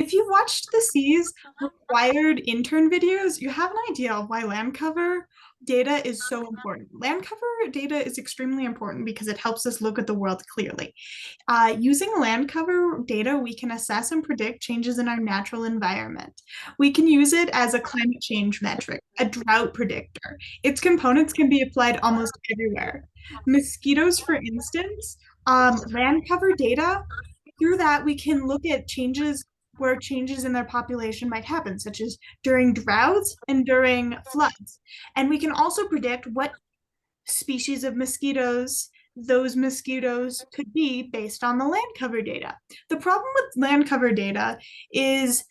If you watched the C's required intern videos, you have an idea of why land cover data is so important. Land cover data is extremely important because it helps us look at the world clearly. Using land cover data, we can assess and predict changes in our natural environment. We can use it as a climate change metric, a drought predictor. Its components can be applied almost everywhere. Mosquitoes, for instance, land cover data, through that, we can look at changes where changes in their population might happen, such as during droughts and during floods. And we can also predict what species of mosquitoes those mosquitoes could be based on the land cover data. The problem with land cover data is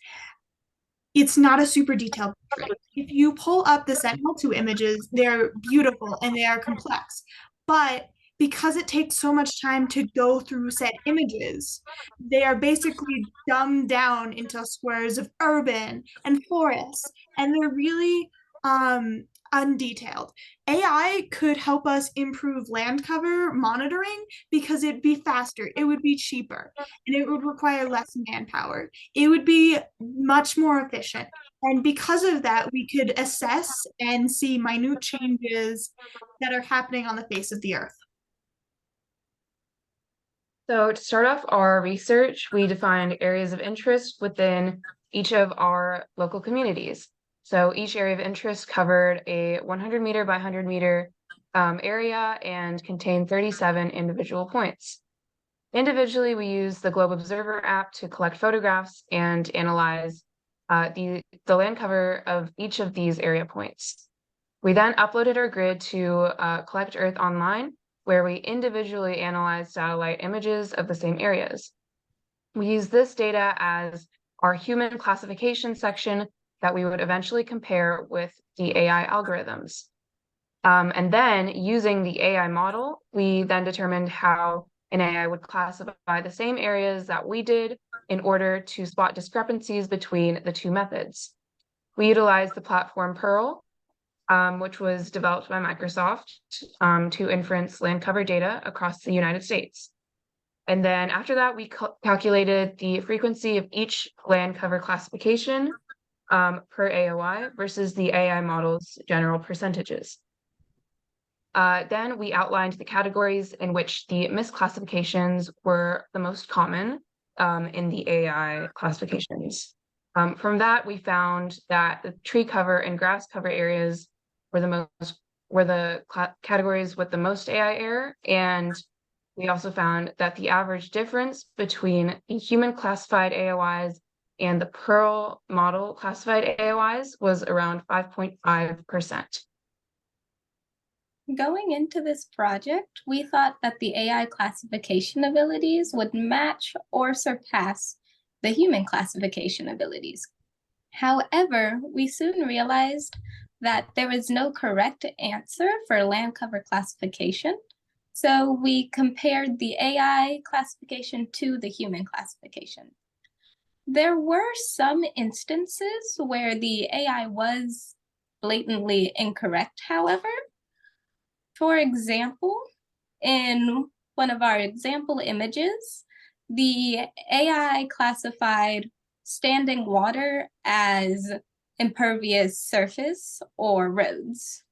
it's not a super detailed portrait. If you pull up the Sentinel-2 images, they're beautiful and they are complex. But because it takes so much time to go through said images, they are basically dumbed down into squares of urban and forests, and they're really undetailed. AI could help us improve land cover monitoring because it'd be faster, it would be cheaper, and it would require less manpower. It would be much more efficient. And because of that, we could assess and see minute changes that are happening on the face of the earth. So to start off our research, we defined areas of interest within each of our local communities. So each area of interest covered a 100 meter by 100 meter area and contained 37 individual points. Individually, we used the Globe Observer app to collect photographs and analyze the land cover of each of these area points. We then uploaded our grid to Collect Earth Online, where we individually analyzed satellite images of the same areas. We used this data as our human classification section that we would eventually compare with the AI algorithms. And then using the AI model, we then determined how an AI would classify the same areas that we did in order to spot discrepancies between the two methods. We utilized the platform Pearl, which was developed by Microsoft to inference land cover data across the United States. And then after that, we calculated the frequency of each land cover classification per AOI versus the AI model's general percentages. Then we outlined the categories in which the misclassifications were the most common in the AI classifications. From that, we found that the tree cover and grass cover areas were the categories with the most AI error, and we also found that the average difference between the human classified AOIs and the Pearl model classified AOIs was around 5.5%. Going into this project, we thought that the AI classification abilities would match or surpass the human classification abilities. However, we soon realized that there is no correct answer for land cover classification. So we compared the AI classification to the human classification. There were some instances where the AI was blatantly incorrect, however. For example, in one of our example images, the AI classified standing water as impervious surface or roads.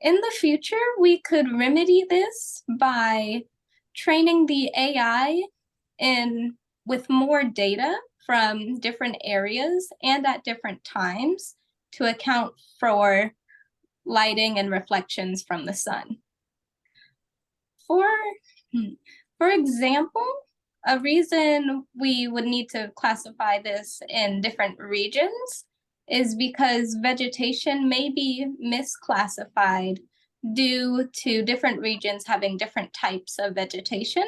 In the future, we could remedy this by training the AI with more data from different areas and at different times to account for lighting and reflections from the sun. For example, a reason we would need to classify this in different regions is because vegetation may be misclassified due to different regions having different types of vegetation,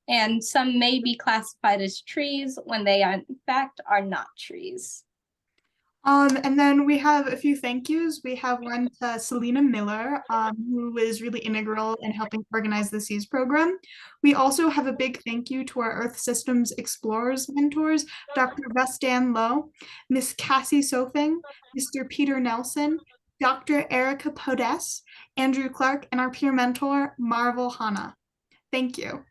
and some may be classified as trees when they are, in fact are not trees. And then we have a few thank yous. We have one to Selena Miller, who was really integral in helping organize the SEAS program. We also have a big thank you to our Earth Systems Explorers mentors, Dr. Russanne Lowe, Miss Cassie Soeffing, Mr. Peder Nelson, Dr. Erika Podest, Andrew Clark, and our peer mentor, Marvel Hanna. Thank you.